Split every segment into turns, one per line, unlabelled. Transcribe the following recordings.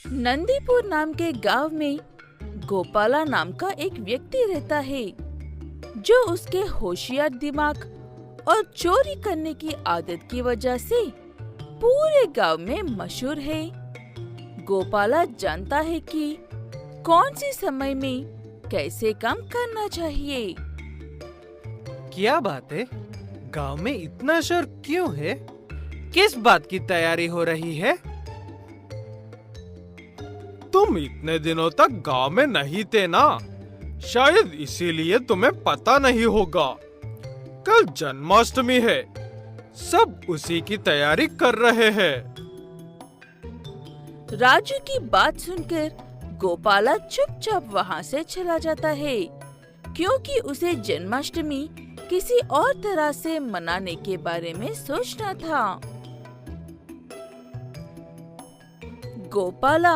नंदीपुर नाम के गांव में गोपाला नाम का एक व्यक्ति रहता है जो उसके होशियार दिमाग और चोरी करने की आदत की वजह से पूरे गांव में मशहूर है। गोपाला जानता है कि कौन सी समय में कैसे काम करना चाहिए।
क्या बात है? गांव में इतना शोर क्यों है? किस बात की तैयारी हो रही है?
तुम इतने दिनों तक गांव में नहीं थे ना, शायद इसीलिए तुम्हें पता नहीं होगा। कल जन्माष्टमी है, सब उसी की तैयारी कर रहे हैं।
राजू की बात सुनकर गोपाला चुपचाप वहाँ से चला जाता है, क्योंकि उसे जन्माष्टमी किसी और तरह से मनाने के बारे में सोचना था। गोपाला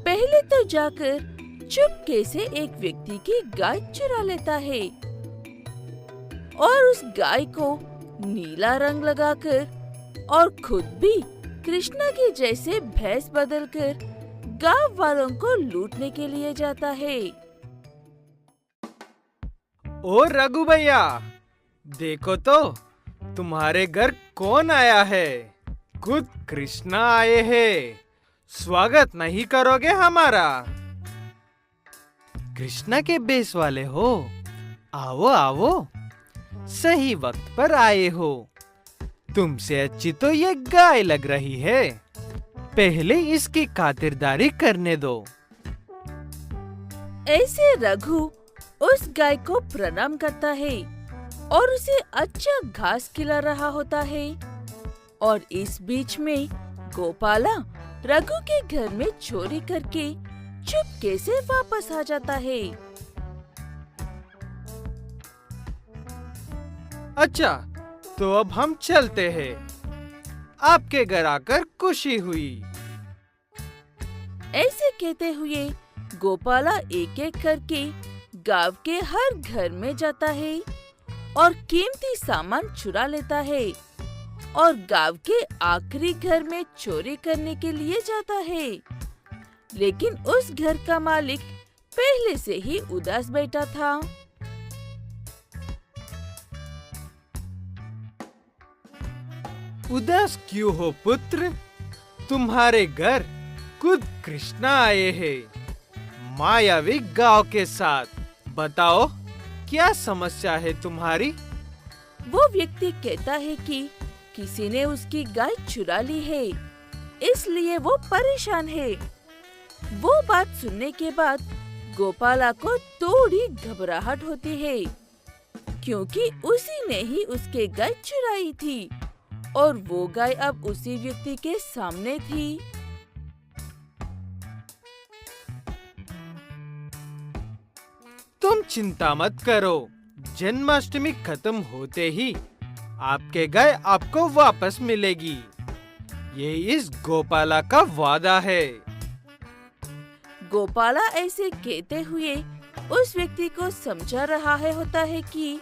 पहले तो जाकर चुपके से एक व्यक्ति की गाय चुरा लेता है और उस गाय को नीला रंग लगाकर और खुद भी कृष्णा के जैसे भैंस बदलकर गांव वालों को लूटने के लिए जाता है।
ओ रघु भैया, देखो तो तुम्हारे घर कौन आया है। खुद कृष्णा आए हैं। स्वागत नहीं करोगे हमारा? कृष्णा के बेस वाले हो। आओ आओ, सही वक्त पर आए हो। तुमसे अच्छी तो ये गाय लग रही है। पहले इसकी खातिरदारी करने दो।
ऐसे रघु उस गाय को प्रणाम करता है और उसे अच्छा घास खिला रहा होता है। और इस बीच में गोपाला रघु के घर में चोरी करके चुपके से वापस आ जाता है।
अच्छा, तो अब हम चलते हैं। आपके घर आकर खुशी हुई।
ऐसे कहते हुए गोपाला एक एक करके गांव के हर घर में जाता है और कीमती सामान चुरा लेता है और गांव के आखिरी घर में चोरी करने के लिए जाता है। लेकिन उस घर का मालिक पहले से ही उदास बैठा था।
उदास क्यों हो पुत्र? तुम्हारे घर खुद कृष्णा आए हैं, मायावी गांव के साथ। बताओ, क्या समस्या है तुम्हारी?
वो व्यक्ति कहता है कि किसी ने उसकी गाय चुरा ली है, इसलिए वो परेशान है। वो बात सुनने के बाद गोपाला को थोड़ी घबराहट होती है, क्योंकि उसी ने ही उसके गाय चुराई थी और वो गाय अब उसी व्यक्ति के सामने थी।
तुम चिंता मत करो, जन्माष्टमी खत्म होते ही आपके गाय आपको वापस मिलेगी। ये इस गोपाला का वादा है।
गोपाला ऐसे कहते हुए उस व्यक्ति को समझा रहा होता है कि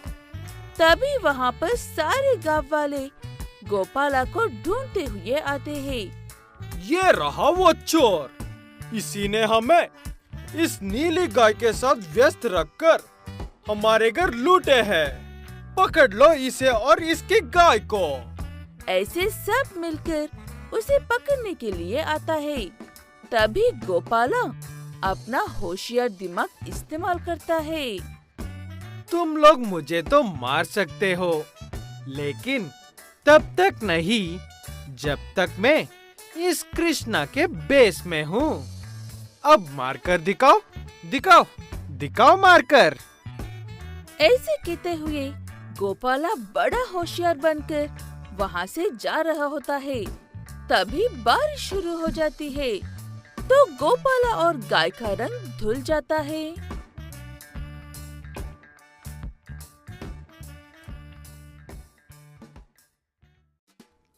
तभी वहाँ पर सारे गांव वाले गोपाला को ढूंढते हुए आते हैं।
ये रहा वो चोर, इसी ने हमें इस नीली गाय के साथ व्यस्त रखकर हमारे घर लूटे हैं। पकड़ लो इसे और इसकी गाय को।
ऐसे सब मिलकर उसे पकड़ने के लिए आता है। तभी गोपाला अपना होशियार दिमाग इस्तेमाल करता है।
तुम लोग मुझे तो मार सकते हो, लेकिन तब तक नहीं जब तक मैं इस कृष्णा के बेस में हूँ। अब मारकर दिखाओ, दिखाओ, दिखाओ मारकर।
ऐसे कहते हुए गोपाला बड़ा होशियार बनकर वहाँ से जा रहा होता है। तभी बारिश शुरू हो जाती है, तो गोपाला और गाय का रंग धुल जाता है।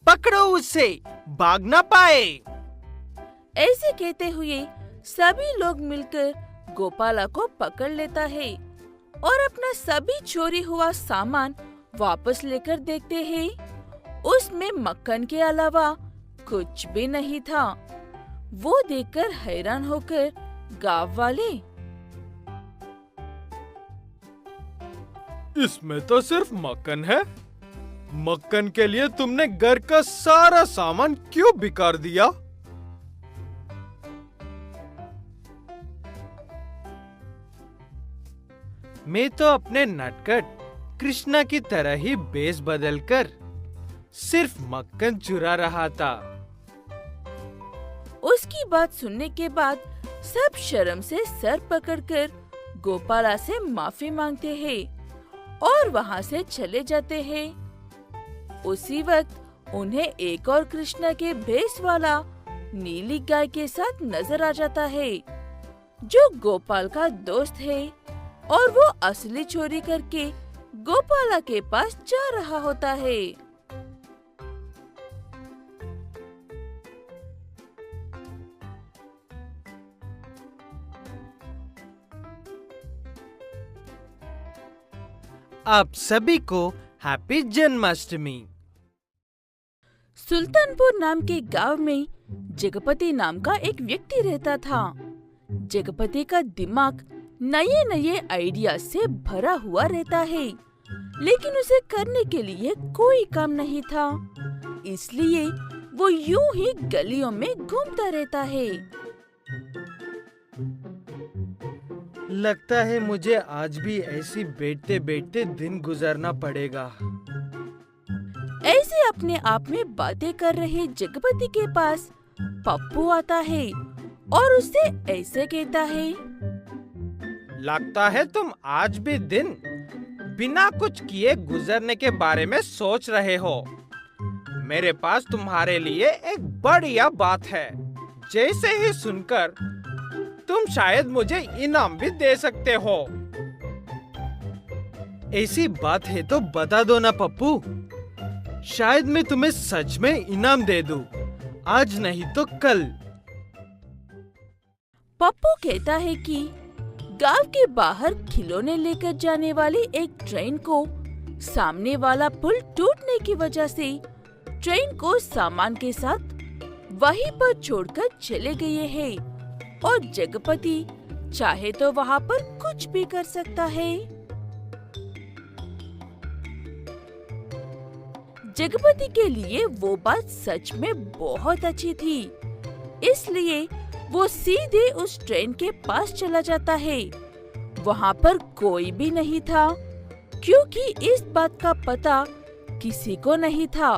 पकड़ो उसे, भाग ना पाए।
ऐसे कहते हुए सभी लोग मिलकर गोपाला को पकड़ लेता है और अपना सभी चोरी हुआ सामान वापस लेकर देखते हैं। उसमें मक्खन के अलावा कुछ भी नहीं था। वो देखकर हैरान होकर गांव वाले
इसमें तो सिर्फ मक्खन है। मक्खन के लिए तुमने घर का सारा सामान क्यों बिगाड़ दिया?
मैं तो अपने नटखट कृष्णा की तरह ही बेस बदलकर सिर्फ मक्खन चुरा रहा था।
उसकी बात सुनने के बाद सब शर्म से सर पकड़कर गोपाला से माफी मांगते हैं और वहाँ से चले जाते हैं। उसी वक्त उन्हें एक और कृष्णा के भेष वाला नीली गाय के साथ नजर आ जाता है, जो गोपाल का दोस्त है, और वो असली चोरी करके गोपाला के पास जा रहा होता है।
आप सभी को हैप्पी जन्माष्टमी।
सुल्तानपुर नाम के गांव में जगपति नाम का एक व्यक्ति रहता था। जगपति का दिमाग नए नए आइडिया से भरा हुआ रहता है, लेकिन उसे करने के लिए कोई काम नहीं था, इसलिए वो यूं ही गलियों में घूमता रहता है।
लगता है मुझे आज भी ऐसी बैठते बैठते दिन गुजारना पड़ेगा।
ऐसे अपने आप में बातें कर रहे जगपति के पास पप्पू आता है और उससे ऐसे कहता है,
लगता है तुम आज भी दिन बिना कुछ किए गुजरने के बारे में सोच रहे हो। मेरे पास तुम्हारे लिए एक बढ़िया बात है। जैसे ही सुनकर तुम शायद मुझे इनाम भी दे सकते हो। ऐसी बात है तो बता दो ना पप्पू, शायद मैं तुम्हें सच में इनाम दे दूं, आज नहीं तो कल।
पप्पू कहता है कि गांव के बाहर खिलौने लेकर जाने वाली एक ट्रेन को सामने वाला पुल टूटने की वजह से ट्रेन को सामान के साथ वहीं पर छोड़कर चले गए हैं, और जगपति चाहे तो वहाँ पर कुछ भी कर सकता है। जगपति के लिए वो बात सच में बहुत अच्छी थी, इसलिए वो सीधे उस ट्रेन के पास चला जाता है। वहाँ पर कोई भी नहीं था, क्योंकि इस बात का पता किसी को नहीं था।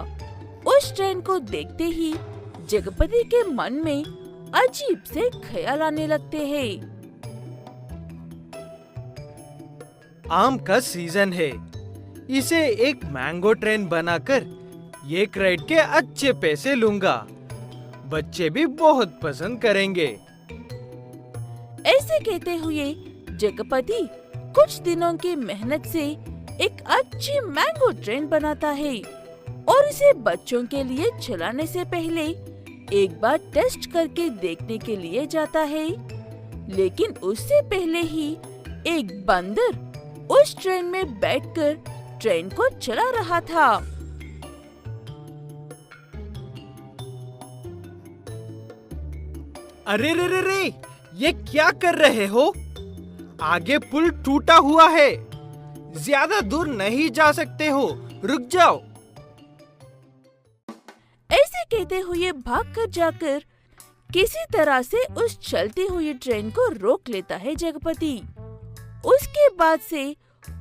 उस ट्रेन को देखते ही जगपति के मन में अजीब से ख्याल आने लगते हैं।
आम का सीजन है, इसे एक मैंगो ट्रेन बनाकर एक राइड के अच्छे पैसे लूंगा। बच्चे भी बहुत पसंद करेंगे।
ऐसे कहते हुए जगपति कुछ दिनों की मेहनत से एक अच्छी मैंगो ट्रेन बनाता है और इसे बच्चों के लिए चलाने से पहले एक बार टेस्ट करके देखने के लिए जाता है। लेकिन उससे पहले ही एक बंदर उस ट्रेन में बैठकर ट्रेन को चला रहा था।
अरे रे रे रे, ये क्या कर रहे हो? आगे पुल टूटा हुआ है, ज्यादा दूर नहीं जा सकते हो, रुक जाओ।
ऐसे कहते हुए भागकर जाकर किसी तरह से उस चलती हुई ट्रेन को रोक लेता है जगपति। उसके बाद से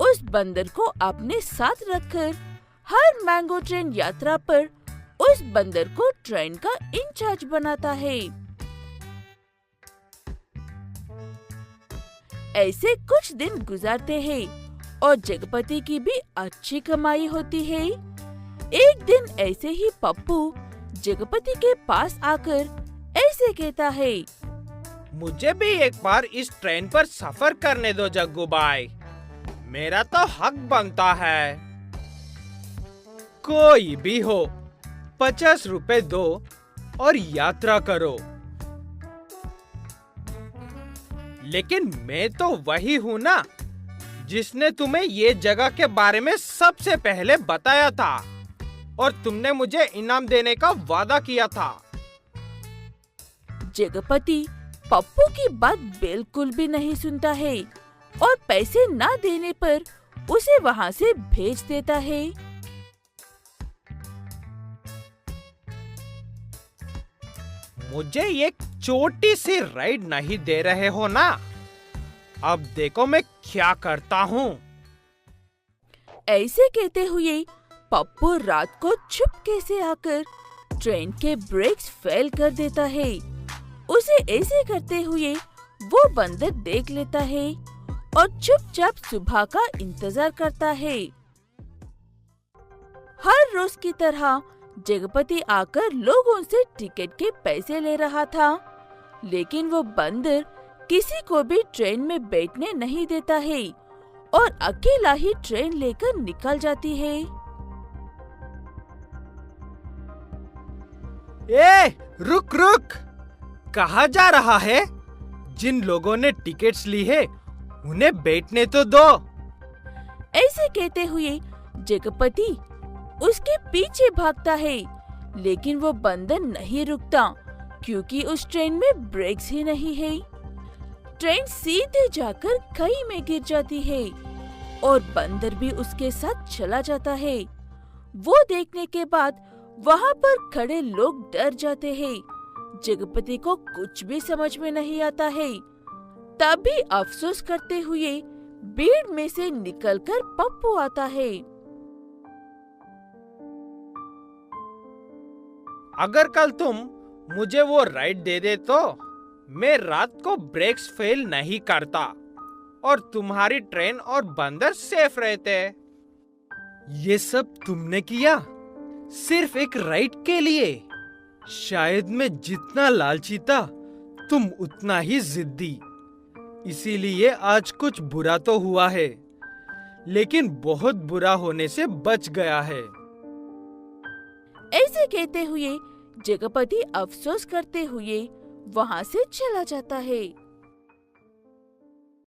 उस बंदर को अपने साथ रखकर हर मैंगो ट्रेन यात्रा पर उस बंदर को ट्रेन का इंचार्ज बनाता है। ऐसे कुछ दिन गुजारते हैं और जगपति की भी अच्छी कमाई होती है। एक दिन ऐसे ही पप्पू जगपति के पास आकर ऐसे कहता है,
मुझे भी एक बार इस ट्रेन पर सफर करने दो जग्गू भाई, मेरा तो हक बनता है। कोई भी हो, 50 रुपए दो और यात्रा करो। लेकिन मैं तो वही हूँ ना जिसने तुम्हें ये जगह के बारे में सबसे पहले बताया था और तुमने मुझे इनाम देने का वादा किया था।
जगपति पप्पू की बात बिल्कुल भी नहीं सुनता है और पैसे ना देने पर उसे वहाँ से भेज देता है।
मुझे एक छोटी सी राइड नहीं दे रहे हो ना? अब देखो मैं क्या करता हूँ।
ऐसे कहते हुए पप्पू रात को चुपके से आकर ट्रेन के ब्रेक्स फेल कर देता है। उसे ऐसे करते हुए वो बंदर देख लेता है और चुपचाप सुबह का इंतजार करता है। हर रोज की तरह जगपति आकर लोगों से टिकट के पैसे ले रहा था, लेकिन वो बंदर किसी को भी ट्रेन में बैठने नहीं देता है और अकेला ही ट्रेन लेकर निकल जाती है।
रुक रुक, कहाँ जा रहा है? जिन लोगों ने टिकट्स ली है उन्हें बैठने तो दो।
ऐसे कहते हुए जगपति उसके पीछे भागता है, लेकिन वो बंदर नहीं रुकता क्योंकि उस ट्रेन में ब्रेक्स ही नहीं है। ट्रेन सीधे जाकर खाई में गिर जाती है और बंदर भी उसके साथ चला जाता है। वो देखने के बाद वहाँ पर खड़े लोग डर जाते हैं। जगपति को कुछ भी समझ में नहीं आता है। तभी अफसोस करते हुए भीड़ में से निकलकर पप्पू आता है।
अगर कल तुम मुझे वो राइड दे दे तो मैं रात को ब्रेक्स फेल नहीं करता और तुम्हारी ट्रेन और बंदर सेफ रहते। ये सब तुमने किया सिर्फ एक राइड के लिए। शायद मैं जितना लालची था तुम उतना ही जिद्दी। इसीलिए आज कुछ बुरा तो हुआ है, लेकिन बहुत बुरा होने से बच गया है।
ऐसे कहते हुए जगपति अफसोस करते हुए वहाँ से चला जाता है।